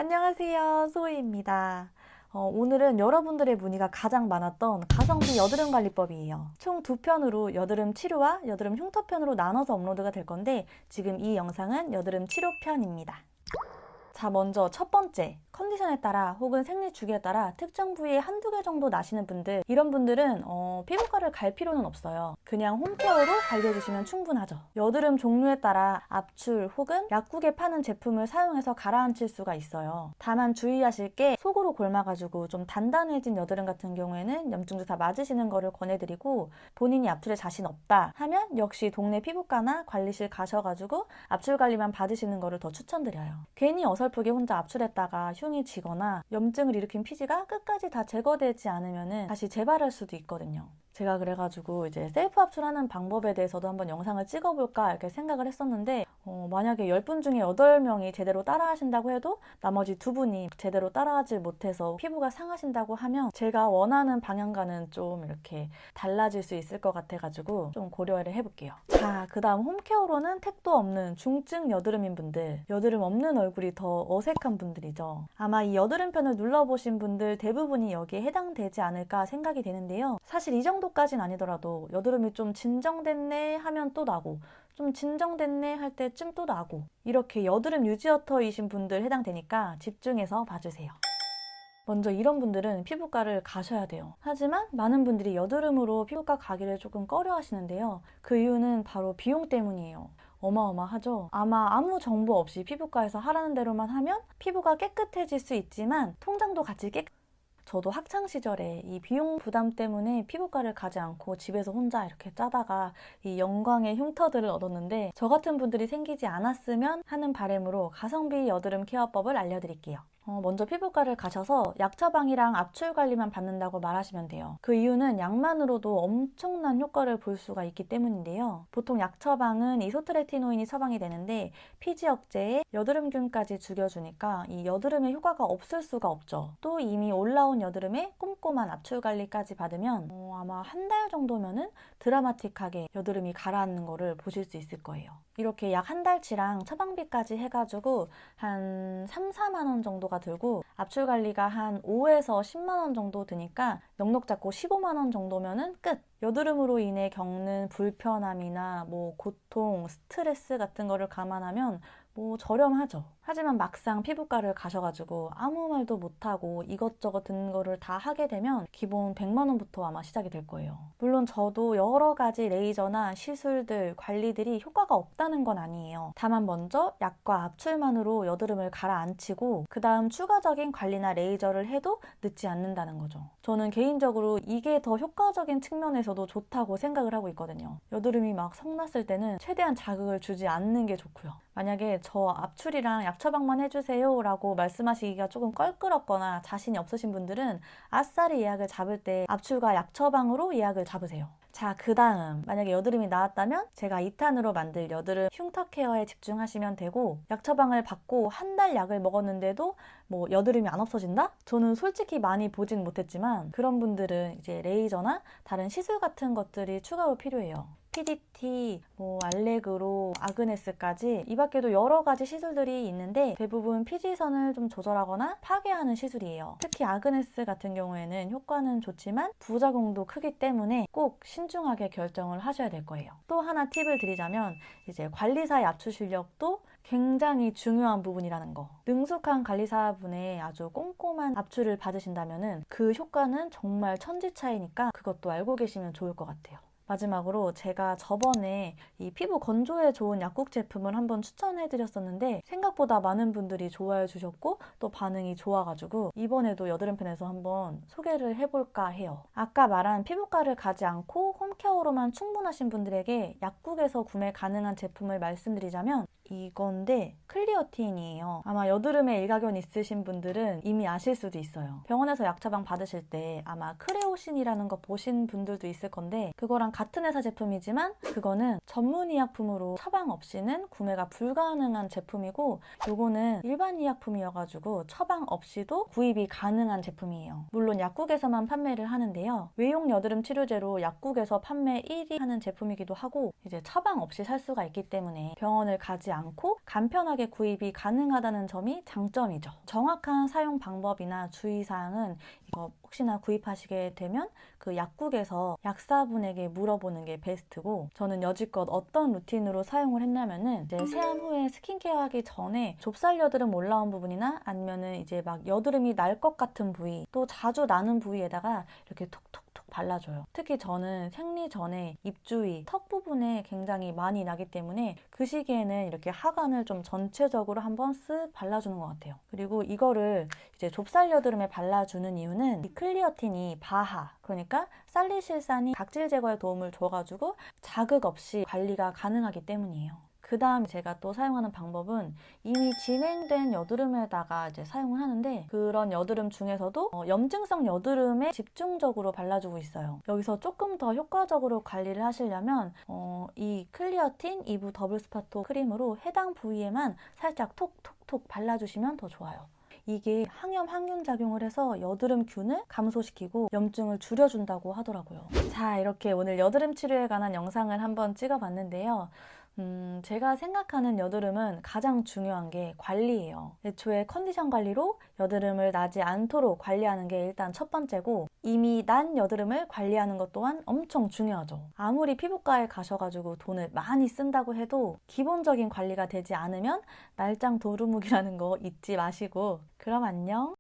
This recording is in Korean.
안녕하세요, 소희입니다. 오늘은 여러분들의 문의가 가장 많았던 가성비 여드름 관리법이에요. 총 2편으로 여드름 치료와 여드름 흉터 편으로 나눠서 업로드가 될 건데 지금 이 영상은 여드름 치료 편입니다. 자, 먼저 첫 번째, 컨디션에 따라 혹은 생리 주기에 따라 특정 부위에 한두 개 정도 나시는 분들, 이런 분들은 피부과를 갈 필요는 없어요. 그냥 홈케어로 관리해주시면 충분하죠. 여드름 종류에 따라 압출 혹은 약국에 파는 제품을 사용해서 가라앉힐 수가 있어요. 다만 주의하실 게 속으로 골마가지고 좀 단단해진 여드름 같은 경우에는 염증주사 맞으시는 거를 권해드리고, 본인이 압출에 자신 없다 하면 역시 동네 피부과나 관리실 가셔가지고 압출 관리만 받으시는 거를 더 추천드려요. 괜히 어설프게 혼자 압출했다가 흉이 지거나 염증을 일으킨 피지가 끝까지 다 제거되지 않으면 다시 재발할 수도 있거든요. 제가 그래가지고 이제 셀프 압출하는 방법에 대해서도 한번 영상을 찍어볼까 이렇게 생각을 했었는데, 만약에 10분 중에 8명이 제대로 따라 하신다고 해도 나머지 2분이 제대로 따라하지 못해서 피부가 상하신다고 하면 제가 원하는 방향과는 좀 이렇게 달라질 수 있을 것 같아가지고 좀 고려를 해볼게요. 자, 그 다음 홈케어로는 택도 없는 중증 여드름인 분들, 여드름 없는 얼굴이 더 어색한 분들이죠. 아마 이 여드름 편을 눌러보신 분들 대부분이 여기에 해당되지 않을까 생각이 되는데요. 사실 이 정도까진 아니더라도 여드름이 좀 진정됐네 하면 또 나고, 좀 진정됐네 할 때쯤 또 나고, 이렇게 여드름 유지어터이신 분들 해당되니까 집중해서 봐주세요. 먼저 이런 분들은 피부과를 가셔야 돼요. 하지만 많은 분들이 여드름으로 피부과 가기를 조금 꺼려 하시는데요. 그 이유는 바로 비용 때문이에요. 어마어마하죠? 아마 아무 정보 없이 피부과에서 하라는 대로만 하면 피부가 깨끗해질 수 있지만 통장도 같이 저도 학창 시절에 이 비용 부담 때문에 피부과를 가지 않고 집에서 혼자 이렇게 짜다가 이 영광의 흉터들을 얻었는데, 저 같은 분들이 생기지 않았으면 하는 바람으로 가성비 여드름 케어법을 알려드릴게요. 먼저 피부과를 가셔서 약 처방이랑 압출 관리만 받는다고 말하시면 돼요. 그 이유는 약만으로도 엄청난 효과를 볼 수가 있기 때문인데요. 보통 약 처방은 이소트레티노인이 처방이 되는데 피지 억제에 여드름균까지 죽여주니까 이 여드름에 효과가 없을 수가 없죠. 또 이미 올라온 여드름에 꼼꼼한 압출 관리까지 받으면 아마 한 달 정도면은 드라마틱하게 여드름이 가라앉는 거를 보실 수 있을 거예요. 이렇게 약 한 달치랑 처방비까지 해가지고 한 3, 4만 원 정도가 들고, 압출 관리가 한 5에서 10만 원 정도 드니까 넉넉 잡고 15만 원 정도면은 끝! 여드름으로 인해 겪는 불편함이나 고통, 스트레스 같은 거를 감안하면 저렴하죠. 하지만 막상 피부과를 가셔가지고 아무 말도 못하고 이것저것 듣는 거를 다 하게 되면 기본 100만 원부터 아마 시작이 될 거예요. 물론 저도 여러 가지 레이저나 시술들, 관리들이 효과가 없다는 건 아니에요. 다만 먼저 약과 압출만으로 여드름을 가라앉히고 그 다음 추가적인 관리나 레이저를 해도 늦지 않는다는 거죠. 저는 개인적으로 이게 더 효과적인 측면에서도 좋다고 생각을 하고 있거든요. 여드름이 막 성났을 때는 최대한 자극을 주지 않는 게 좋고요. 만약에 저 압출이랑 약 처방만 해주세요 라고 말씀하시기가 조금 껄끄럽거나 자신이 없으신 분들은 아싸리 예약을 잡을 때 압출과 약 처방으로 예약을 잡으세요. 자, 그 다음 만약에 여드름이 나왔다면 제가 2탄으로 만들 여드름 흉터 케어에 집중하시면 되고, 약 처방을 받고 한 달 약을 먹었는데도 여드름이 안 없어진다? 저는 솔직히 많이 보진 못했지만 그런 분들은 이제 레이저나 다른 시술 같은 것들이 추가로 필요해요. PDT, 알레그로, 아그네스까지 이 밖에도 여러 가지 시술들이 있는데 대부분 피지선을 좀 조절하거나 파괴하는 시술이에요. 특히 아그네스 같은 경우에는 효과는 좋지만 부작용도 크기 때문에 꼭 신중하게 결정을 하셔야 될 거예요. 또 하나 팁을 드리자면 이제 관리사의 압출 실력도 굉장히 중요한 부분이라는 거. 능숙한 관리사분의 아주 꼼꼼한 압출을 받으신다면 그 효과는 정말 천지차이니까 그것도 알고 계시면 좋을 것 같아요. 마지막으로 제가 저번에 이 피부 건조에 좋은 약국 제품을 한번 추천해드렸었는데 생각보다 많은 분들이 좋아해 주셨고 또 반응이 좋아가지고 이번에도 여드름편에서 한번 소개를 해볼까 해요. 아까 말한 피부과를 가지 않고 홈케어로만 충분하신 분들에게 약국에서 구매 가능한 제품을 말씀드리자면 이건데 클리어틴이에요. 아마 여드름에 일가견 있으신 분들은 이미 아실 수도 있어요. 병원에서 약 처방 받으실 때 아마 크레오신이라는 거 보신 분들도 있을 건데 그거랑 같은 회사 제품이지만 그거는 전문의약품으로 처방 없이는 구매가 불가능한 제품이고, 요거는 일반 의약품이어가지고 처방 없이도 구입이 가능한 제품이에요. 물론 약국에서만 판매를 하는데요. 외용 여드름 치료제로 약국에서 판매 1위 하는 제품이기도 하고 이제 처방 없이 살 수가 있기 때문에 병원을 가지 않고 간편하게 구입이 가능하다는 점이 장점이죠. 정확한 사용 방법이나 주의사항은 이거 혹시나 구입하시게 되면 그 약국에서 약사분에게 물어보는 게 베스트고, 저는 여지껏 어떤 루틴으로 사용을 했냐면은 이제 세안 후에 스킨케어 하기 전에 좁쌀 여드름 올라온 부분이나 아니면은 이제 막 여드름이 날 것 같은 부위, 또 자주 나는 부위에다가 이렇게 톡톡톡 발라줘요. 특히 저는 생리 전에 입 주위, 턱 부분에 굉장히 많이 나기 때문에 그 시기에는 이렇게 하관을 좀 전체적으로 한번 쓱 발라주는 것 같아요. 그리고 이거를 이제 좁쌀 여드름에 발라주는 이유는 이 클리어틴이 바하, 그러니까 살리실산이 각질 제거에 도움을 줘가지고 자극 없이 관리가 가능하기 때문이에요. 그 다음 제가 또 사용하는 방법은 이미 진행된 여드름에다가 이제 사용을 하는데, 그런 여드름 중에서도 염증성 여드름에 집중적으로 발라주고 있어요. 여기서 조금 더 효과적으로 관리를 하시려면 이 클리어틴 이브 더블 스파토 크림으로 해당 부위에만 살짝 톡톡톡 발라주시면 더 좋아요. 이게 항염 항균 작용을 해서 여드름균을 감소시키고 염증을 줄여준다고 하더라고요. 자, 이렇게 오늘 여드름 치료에 관한 영상을 한번 찍어봤는데요. 제가 생각하는 여드름은 가장 중요한 게 관리예요. 애초에 컨디션 관리로 여드름을 나지 않도록 관리하는 게 일단 첫 번째고, 이미 난 여드름을 관리하는 것 또한 엄청 중요하죠. 아무리 피부과에 가셔가지고 돈을 많이 쓴다고 해도 기본적인 관리가 되지 않으면 말짱 도루묵이라는 거 잊지 마시고, 그럼 안녕!